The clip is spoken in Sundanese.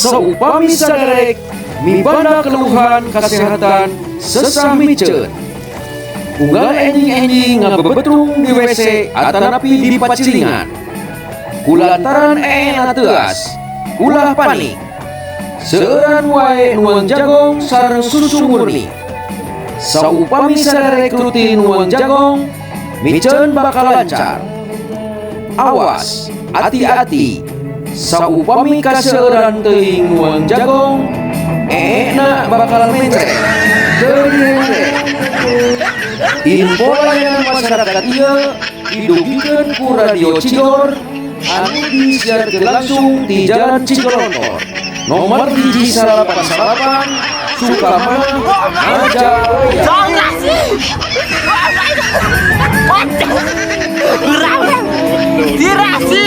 Saupami saderek mibanda keluhan kesehatan sesamiceun. Unggal enjing-enjing ngabebetrung di WC atanapi di pacilingan. Kulantaran teas, ulah panik. Seueuran wae nuang jagong sareng susu murni. Saupami saderek rutin nuang jagong, miceun bakal lancar. Awas, hati-hati. Saupami kaseueuran teuing nuang jagong, na bakal mencret. Info layanan masyarakat ieu didugikeun ku Radio Cidor anu disiarkeun langsung di Jalan Cikolontor nomor 398 Sukamana Majaya. Dirasi.